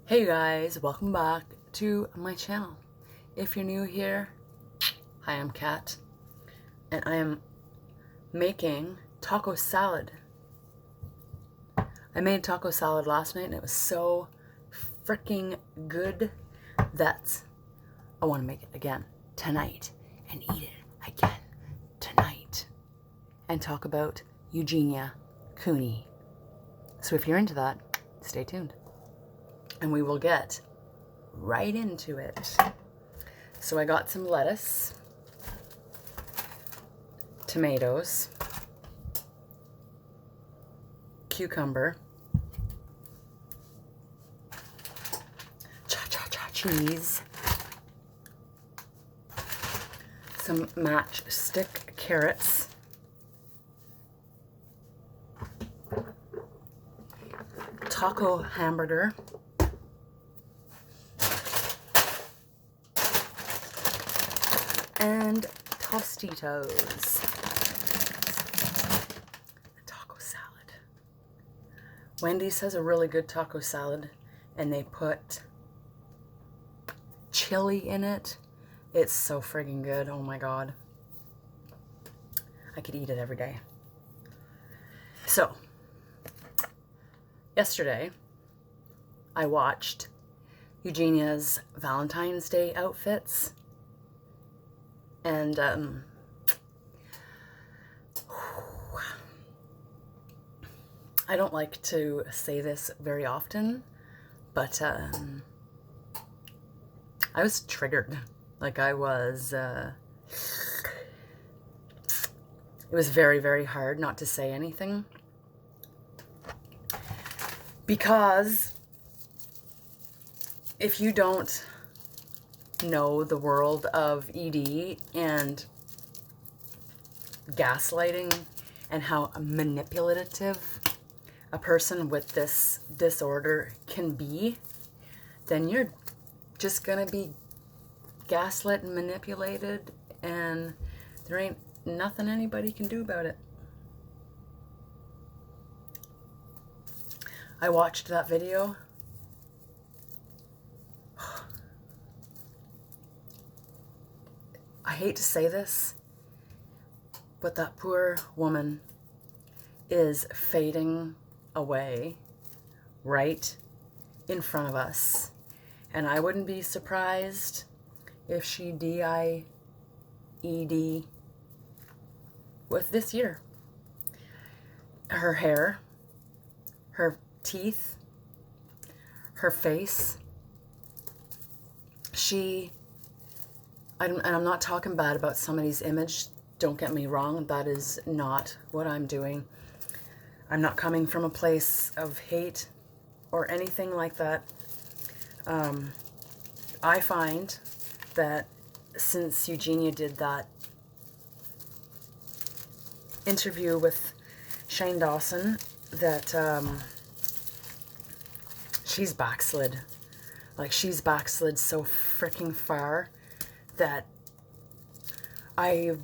Hey guys, welcome back to my channel. If you're new here, hi, I'm Kat, and I am making taco salad. I made taco salad last night and it was so freaking good that I want to make it again tonight and eat it again tonight and talk about Eugenia Cooney. So if you're into that, stay tuned. And we will get right into it. So I got some lettuce, tomatoes, cucumber, cheese, some matchstick carrots, taco hamburger, and Tostitos. Taco salad. Wendy's has a really good taco salad, and they put chili in it. It's so friggin' good. Oh my god. I could eat it every day. So, yesterday, I watched Eugenia's Valentine's Day outfits. And I don't like to say this very often, but I was triggered. Like I was, it was very, very hard not to say anything. Because if you don't know the world of ED and gaslighting and how manipulative a person with this disorder can be, then you're just gonna be gaslit and manipulated, and there ain't nothing anybody can do about it. I watched that video. I hate to say this, but that poor woman is fading away right in front of us. And I wouldn't be surprised if she DIED with this year. Her hair, her teeth, her face, and I'm not talking bad about somebody's image, don't get me wrong, that is not what I'm doing. I'm not coming from a place of hate or anything like that. I find that since Eugenia did that interview with Shane Dawson, that she's backslid. Like, she's backslid so freaking far that I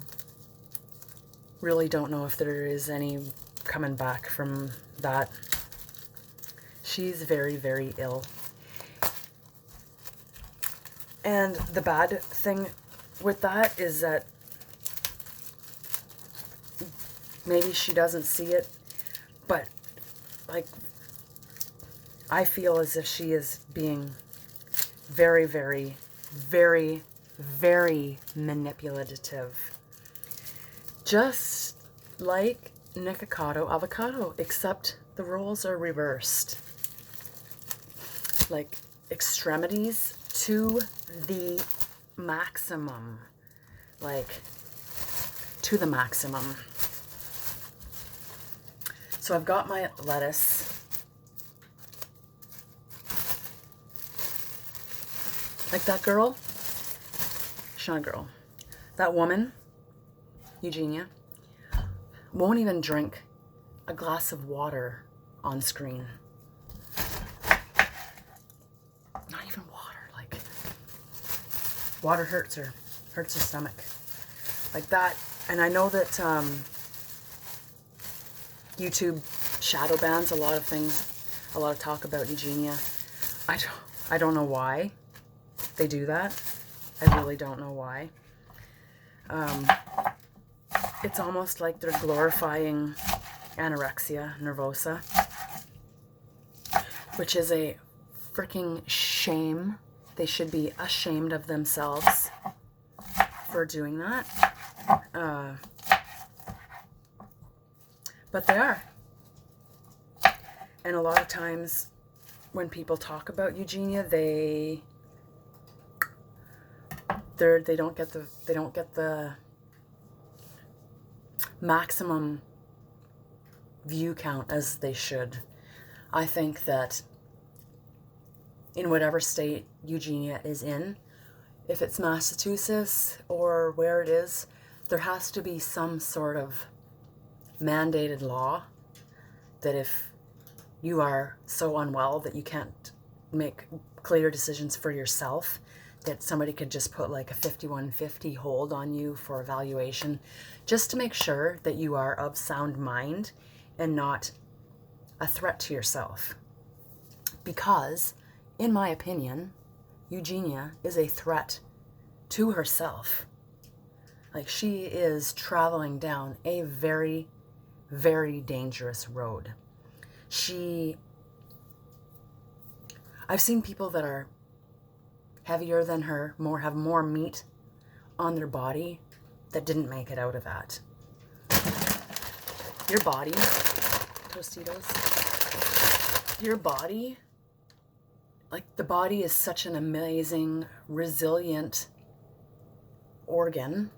really don't know if there is any coming back from that. She's very, very ill. And the bad thing with that is that maybe she doesn't see it, but like, I feel as if she is being very, very, very, very manipulative. Just like Nikocado avocado, except the roles are reversed. Like, extremities to the maximum. Like, to the maximum. So I've got my lettuce. Like that girl, she's not a girl. That woman, Eugenia, won't even drink a glass of water on screen. Not even water. Like, water hurts her stomach. Like that. And I know that YouTube shadow bans a lot of things, a lot of talk about Eugenia. I don't know why they do that. I really don't know why. It's almost like they're glorifying anorexia nervosa, which is a freaking shame. They should be ashamed of themselves for doing that. But they are. And a lot of times when people talk about Eugenia, they don't get the maximum view count as they should. I think that in whatever state Eugenia is in, if it's Massachusetts or where it is, there has to be some sort of mandated law that if you are so unwell that you can't make clear decisions for yourself, that somebody could just put like a 5150 hold on you for evaluation, just to make sure that you are of sound mind and not a threat to yourself. Because, in my opinion, Eugenia is a threat to herself. Like, she is traveling down a very, very dangerous road. I've seen people that are heavier than her, have more meat on their body, that didn't make it out of that. Your body, Tostitos, your body, like, the body is such an amazing, resilient organ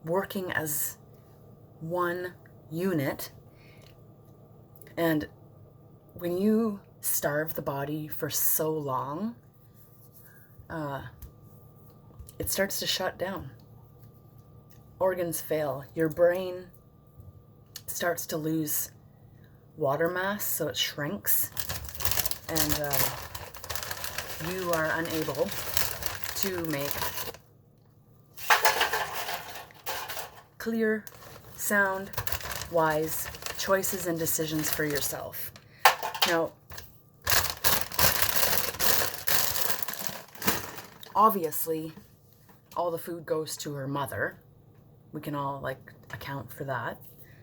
working as one unit. And when you starve the body for so long, it starts to shut down. Organs fail. Your brain starts to lose water mass, so it shrinks, and you are unable to make clear, sound, wise choices and decisions for yourself. Now, obviously, all the food goes to her mother. We can all, like, account for that,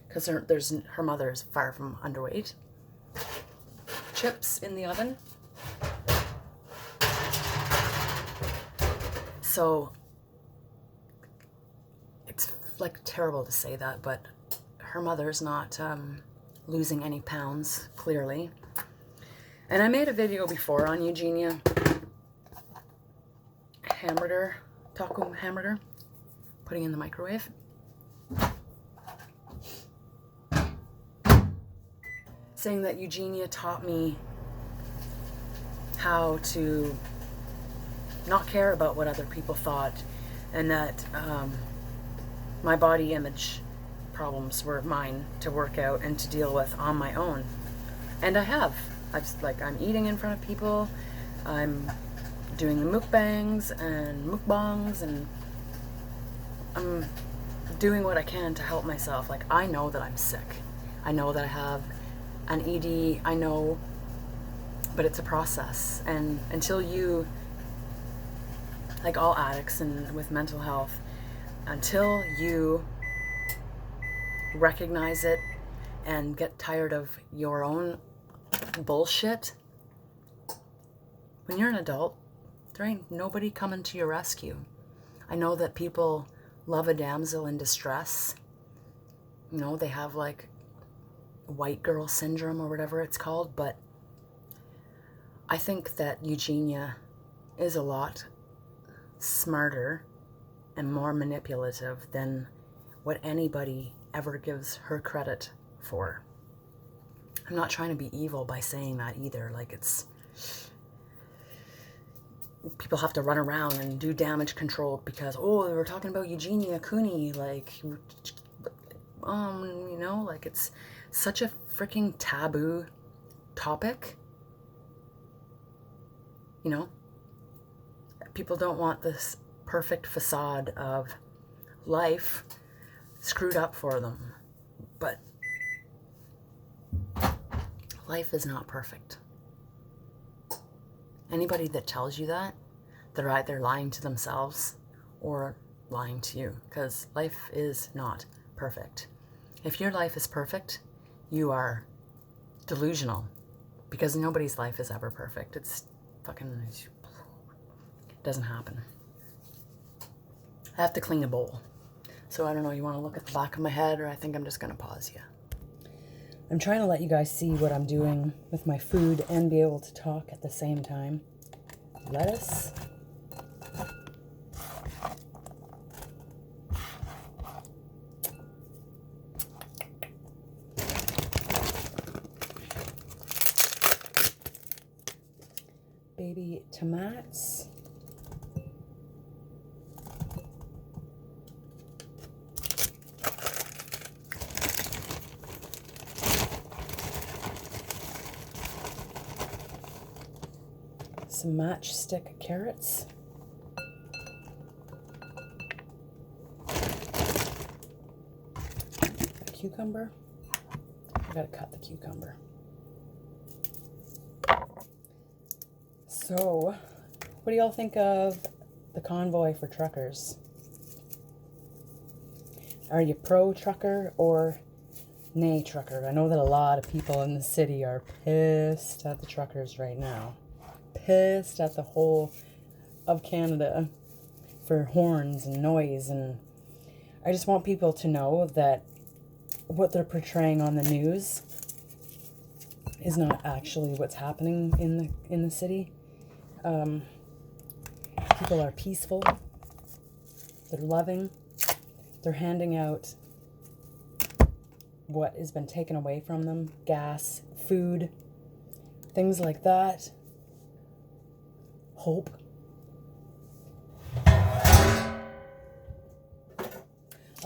because her mother is far from underweight. Chips in the oven. So, it's, like, terrible to say that, but her mother's not losing any pounds, clearly. And I made a video before on Eugenia taco hamburger, putting in the microwave. Saying that Eugenia taught me how to not care about what other people thought, and that my body image problems were mine to work out and to deal with on my own. And I have. I'm eating in front of people. I'm doing the mukbangs and mukbangs, and I'm doing what I can to help myself. Like, I know that I'm sick. I know that I have an ED. I know, but it's a process. And until you, like all addicts and with mental health, until you recognize it and get tired of your own bullshit, when you're an adult, there ain't nobody coming to your rescue. I know that people love a damsel in distress. You know, they have like white girl syndrome or whatever it's called, but I think that Eugenia is a lot smarter and more manipulative than what anybody ever gives her credit for. I'm not trying to be evil by saying that either. Like, it's, people have to run around and do damage control because, oh, we're talking about Eugenia Cooney, like, you know, like, it's such a freaking taboo topic. You know, people don't want this perfect facade of life screwed up for them, but life is not perfect. Anybody that tells you that, they're either lying to themselves or lying to you, because life is not perfect. If your life is perfect, you are delusional, because nobody's life is ever perfect. It's fucking, it doesn't happen. I have to clean a bowl. So I don't know, you want to look at the back of my head, or I think I'm just going to pause you. I'm trying to let you guys see what I'm doing with my food and be able to talk at the same time. Lettuce. Baby tomatoes. Some matchstick carrots. A cucumber. I gotta cut the cucumber. So, what do y'all think of the convoy for truckers? Are you pro trucker or nay trucker? I know that a lot of people in the city are pissed at the truckers right now. Pissed at the whole of Canada for horns and noise, and I just want people to know that what they're portraying on the news is not actually what's happening in the city. People are peaceful, they're loving, they're handing out what has been taken away from them, gas, food, things like that. Hope.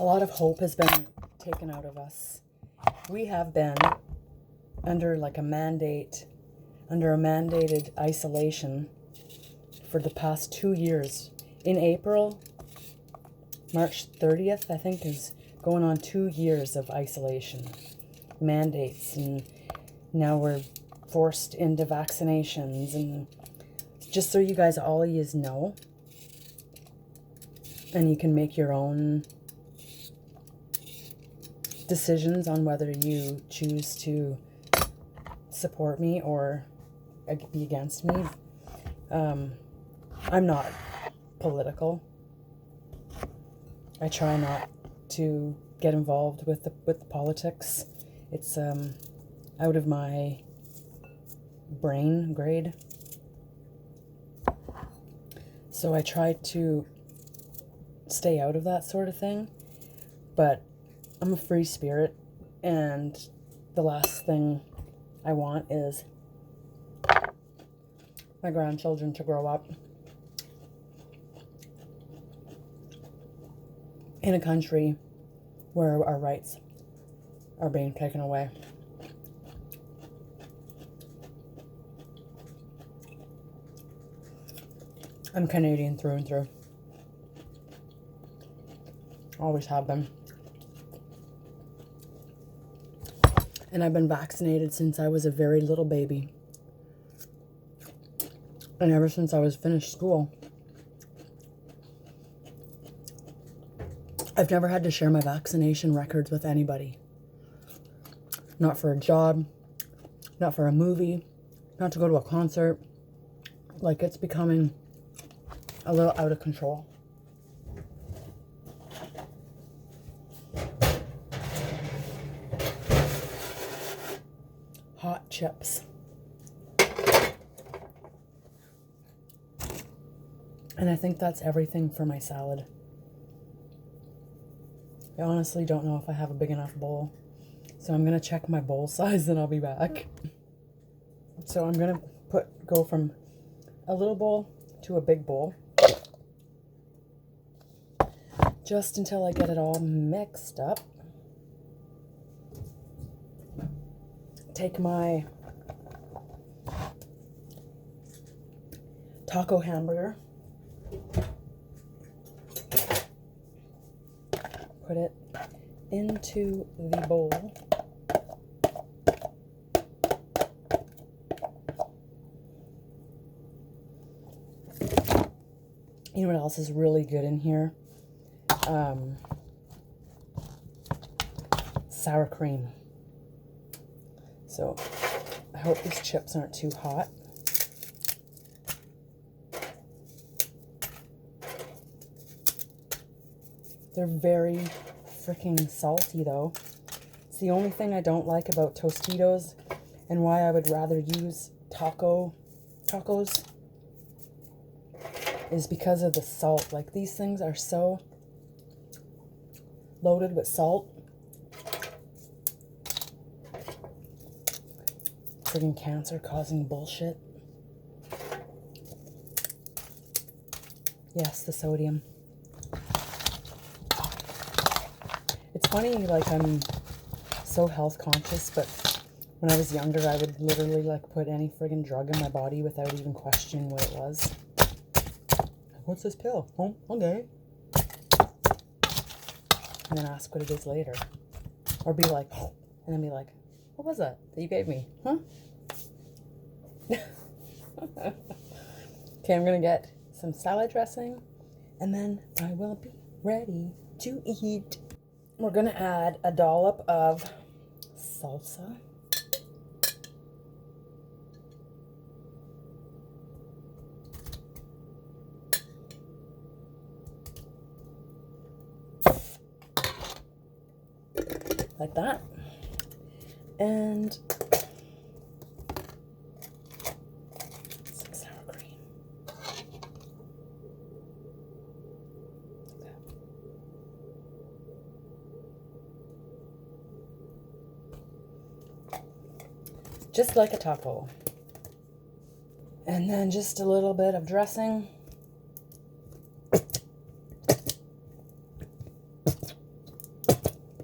A lot of hope has been taken out of us. We have been under a mandated isolation for the past 2 years. In April, March 30th, I think, is going on 2 years of isolation. Mandates, and now we're forced into vaccinations, and just so you guys, all of yous know, and you can make your own decisions on whether you choose to support me or be against me. I'm not political. I try not to get involved with the politics. It's out of my brain grade. So I try to stay out of that sort of thing, but I'm a free spirit, and the last thing I want is my grandchildren to grow up in a country where our rights are being taken away. I'm Canadian through and through. Always have been. And I've been vaccinated since I was a very little baby. And ever since I was finished school. I've never had to share my vaccination records with anybody. Not for a job, not for a movie, not to go to a concert. Like, it's becoming a little out of control. Hot chips. And I think that's everything for my salad. I honestly don't know if I have a big enough bowl. So I'm going to check my bowl size and I'll be back. So I'm going to go from a little bowl to a big bowl. Just until I get it all mixed up. Take my taco hamburger. Put it into the bowl. You know what else is really good in here? Sour cream. So I hope these chips aren't too hot. They're very freaking salty though. It's the only thing I don't like about Tostitos and why I would rather use tacos is because of the salt. Like, these things are so loaded with salt. Friggin' cancer causing bullshit. Yes, the sodium. It's funny, like, I'm so health conscious, but when I was younger, I would literally, like, put any friggin' drug in my body without even questioning what it was. What's this pill? Oh, okay. And then ask what it is later. Or be like, oh, and then be like, what was that you gave me? Huh? Okay, I'm gonna get some salad dressing, and then I will be ready to eat. We're gonna add a dollop of salsa. Like that. And some sour cream. Like that. Just like a taco. And then just a little bit of dressing.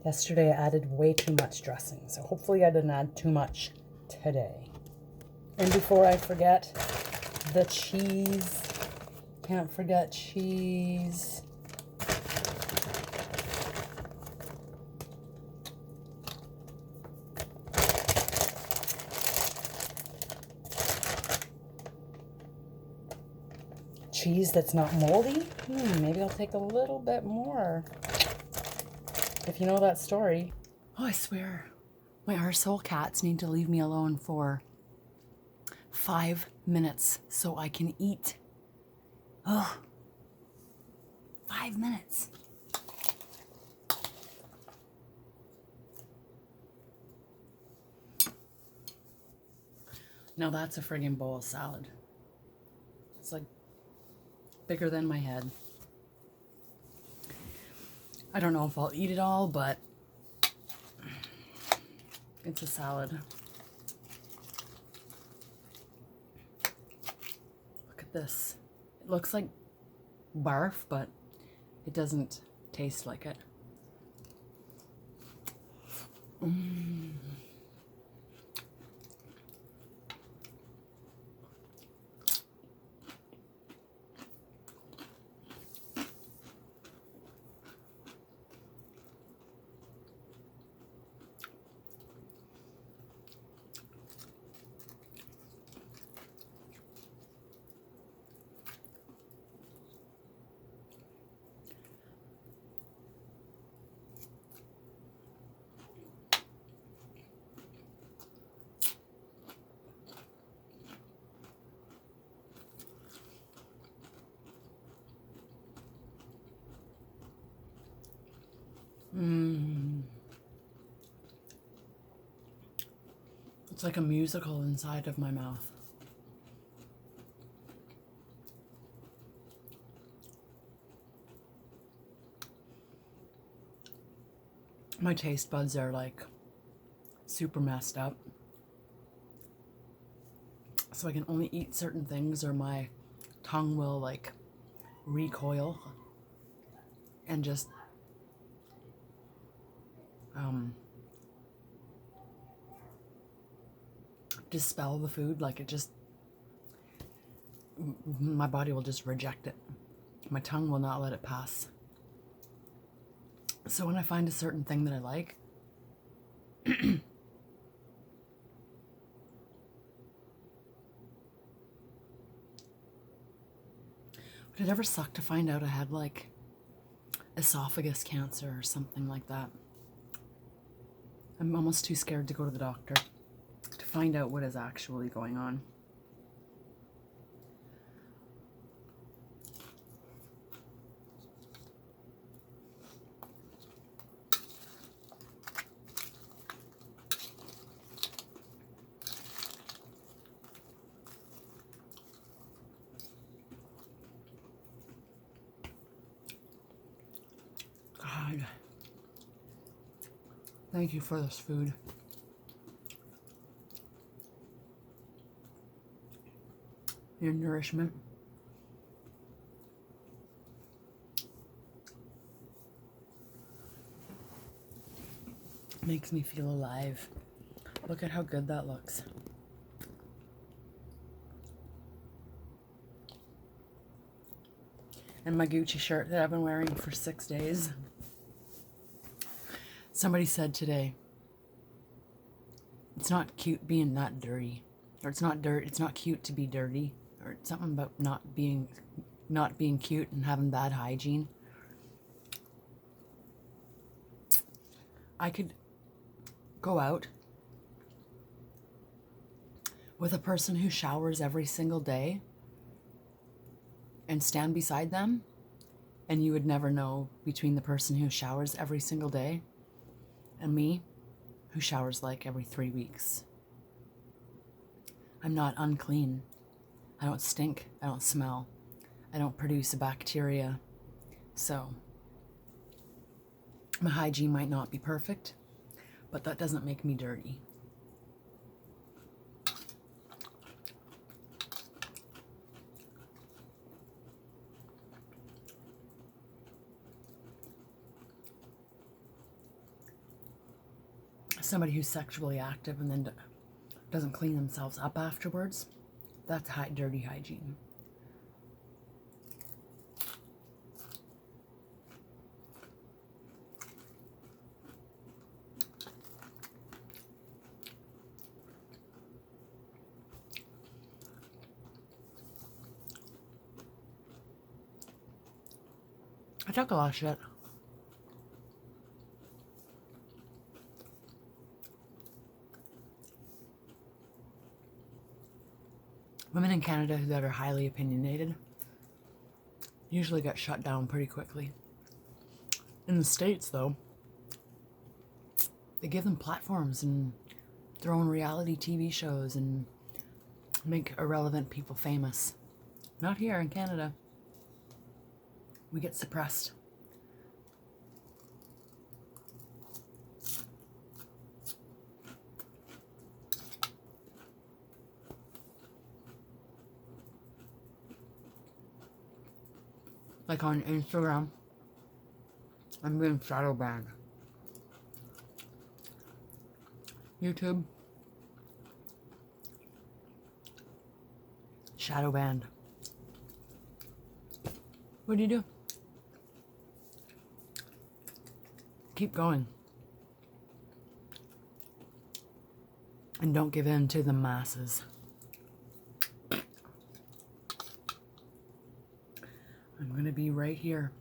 Yesterday I added way too much dressing, so hopefully I didn't add too much today. And before I forget, the cheese. Can't forget cheese. Cheese that's not moldy? Maybe I'll take a little bit more. If you know that story. Oh, I swear, my arsehole cats need to leave me alone for 5 minutes so I can eat. Oh, 5 minutes. Now that's a friggin' bowl of salad. It's like bigger than my head. I don't know if I'll eat it all, but it's a salad. Look at this. It looks like barf, but it doesn't taste like it. It's like a musical inside of my mouth. My taste buds are like super messed up. So I can only eat certain things or my tongue will like recoil and just dispel the food. Like it just, my body will just reject it. My tongue will not let it pass. So when I find a certain thing that I like, But it ever suck to find out I had like esophagus cancer or something like that. I'm almost too scared to go to the doctor to find out what is actually going on. God, thank you for this food. Your nourishment. Makes me feel alive. Look at how good that looks. And my Gucci shirt that I've been wearing for 6 days. Somebody said today, it's not cute being that dirty. Or it's not cute to be dirty. Or something about not being cute and having bad hygiene. I could go out with a person who showers every single day and stand beside them, and you would never know between the person who showers every single day and me, who showers like every 3 weeks. I'm not unclean. I don't stink. I don't smell. I don't produce a bacteria. So my hygiene might not be perfect, but that doesn't make me dirty. Somebody who's sexually active and then doesn't clean themselves up afterwards, that's dirty hygiene. I took a lot of shit. Women in Canada that are highly opinionated usually get shut down pretty quickly. In the States, though, they give them platforms and throw in reality TV shows and make irrelevant people famous. Not here in Canada. We get suppressed. Like on Instagram, I'm being shadow banned. YouTube, shadow banned. What do you do? Keep going. And don't give in to the masses. I'm going to be right here.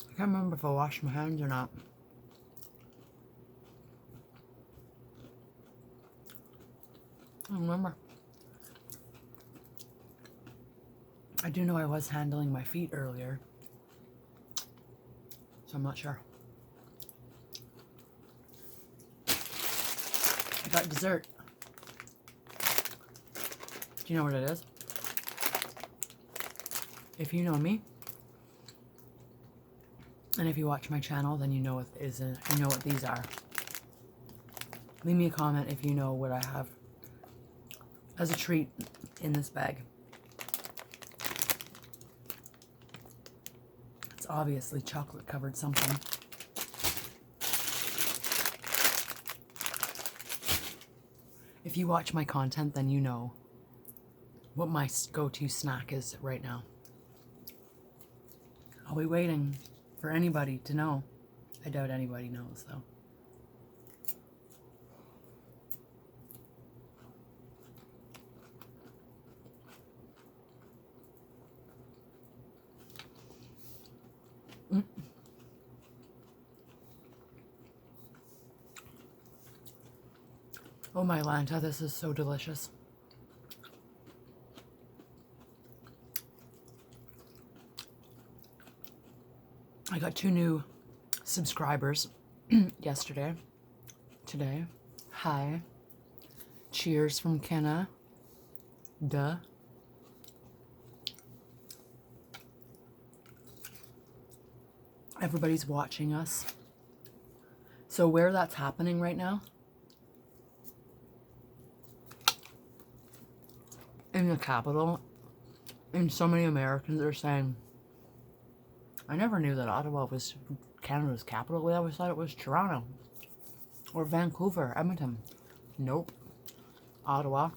I can't remember if I washed my hands or not. I don't remember. I do know I was handling my feet earlier, so I'm not sure. I got dessert. Do you know what it is? If you know me, and if you watch my channel, then you know what you know what these are. Leave me a comment if you know what I have as a treat in this bag. It's obviously chocolate covered something. If you watch my content, then you know what my go-to snack is right now. I'll be waiting for anybody to know. I doubt anybody knows, though. Oh my Lanta, this is so delicious. I got 2 new subscribers yesterday. Today. Hi. Cheers from Kenna. Duh. Everybody's watching us. So where that's happening right now, in the capital, and so many Americans are saying, I never knew that Ottawa was Canada's capital. We always thought it was Toronto or Vancouver, Edmonton. Nope. Ottawa.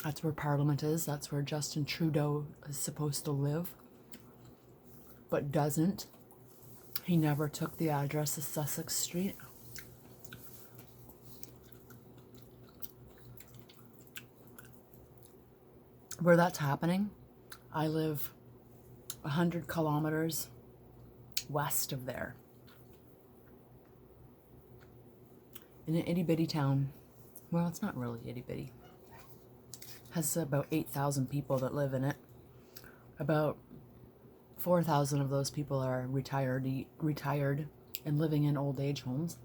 That's where Parliament is. That's where Justin Trudeau is supposed to live, but doesn't. He never took the address of Sussex Street. Where that's happening, I live 100 kilometers west of there. In an itty bitty town. Well, it's not really itty bitty. Has about 8,000 people that live in it. About 4,000 of those people are retired and living in old age homes.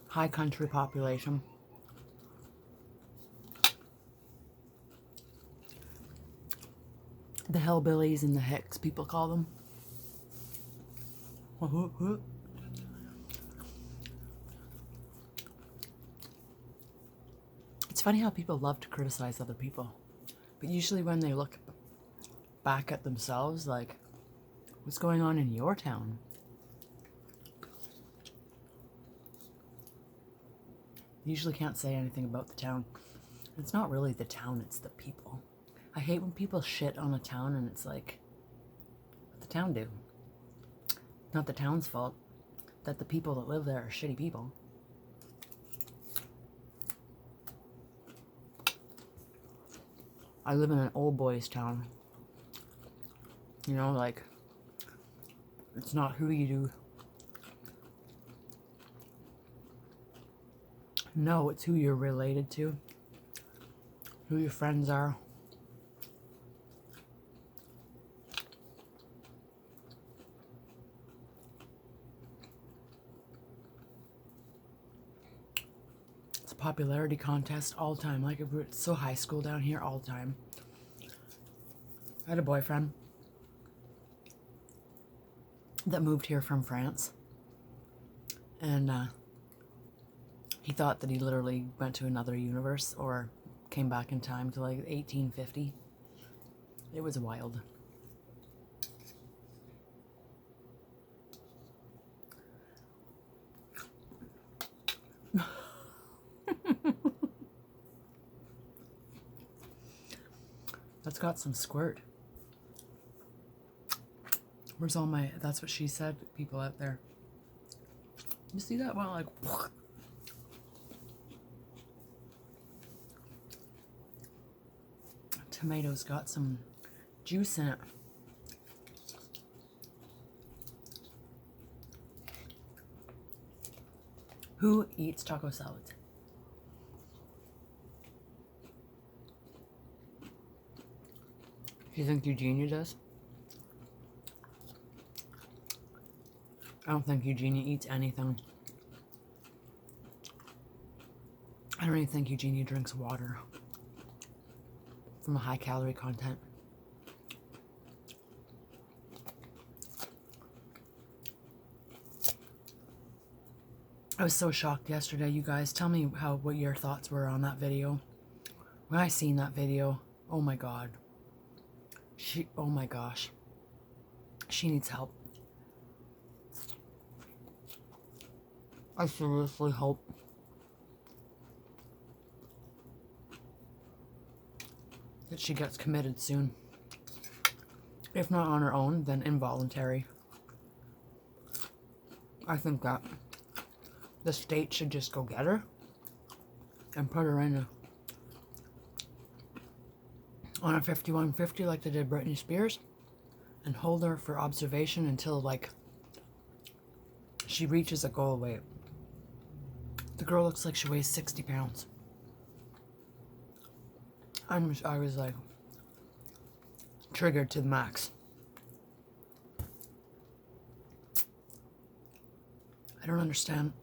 High country population. The hillbillies and the hicks, people call them. It's funny how people love to criticize other people, but usually when they look back at themselves, like, what's going on in your town? You usually can't say anything about the town. It's not really the town, it's the people. I hate when people shit on a town and it's like, what the town do? Not the town's fault that the people that live there are shitty people. I live in an old boys town. You know, like, it's not who you do. No, it's who you're related to, who your friends are. It's a popularity contest all the time. Like, it's so high school down here all the time. I had a boyfriend that moved here from France, and he thought that he literally went to another universe or came back in time to like 1850. It was wild. That's got some squirt. Where's all my, that's what she said, people out there. You see that one? Like, tomato's got some juice in it. Who eats taco salads? Do you think Eugenia does? I don't think Eugenia eats anything. I don't even think Eugenia drinks water from a high calorie content. I was so shocked yesterday, you guys. Tell me what your thoughts were on that video. When I seen that video, oh my god. Oh my gosh. She needs help. I seriously hope that she gets committed soon. If not on her own, then involuntary. I think that the state should just go get her and put her in on a 5150 like they did Britney Spears and hold her for observation until, like, she reaches a goal weight. The girl looks like she weighs 60 pounds. I was like triggered to the max. I don't understand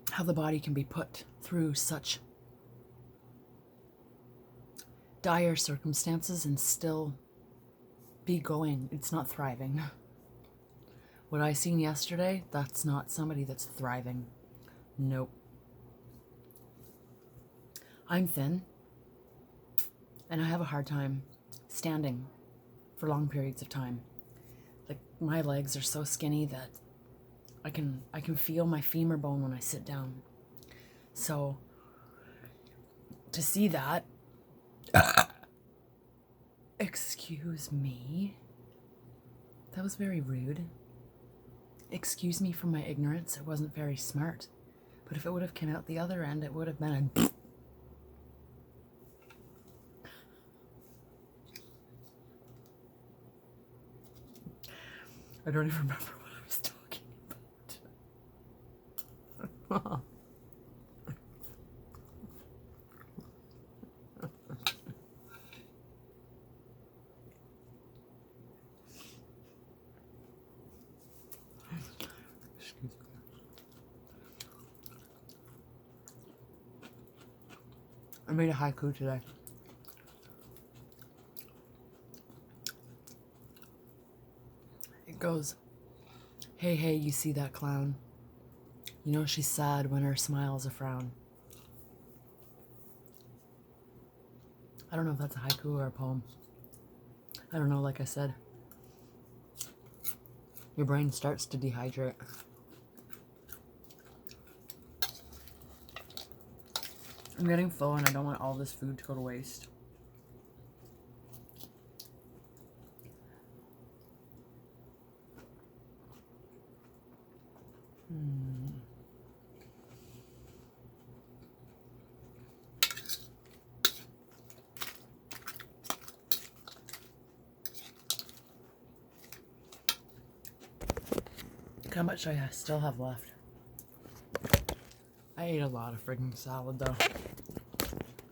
how the body can be put through such dire circumstances and still be going. It's not thriving. What I seen yesterday, that's not somebody that's thriving. Nope. I'm thin, and I have a hard time standing for long periods of time. Like, my legs are so skinny that I can feel my femur bone when I sit down. So to see that, excuse me, that was very rude. Excuse me for my ignorance. It wasn't very smart. But if it would have come out the other end, it would have been a I don't even remember what I was talking about. Excuse me. I made a haiku today. It goes, hey, hey, you see that clown? You know she's sad when her smile's a frown. I don't know if that's a haiku or a poem. I don't know, like I said. Your brain starts to dehydrate. I'm getting full and I don't want all this food to go to waste. Look how much I still have left. I ate a lot of friggin' salad though.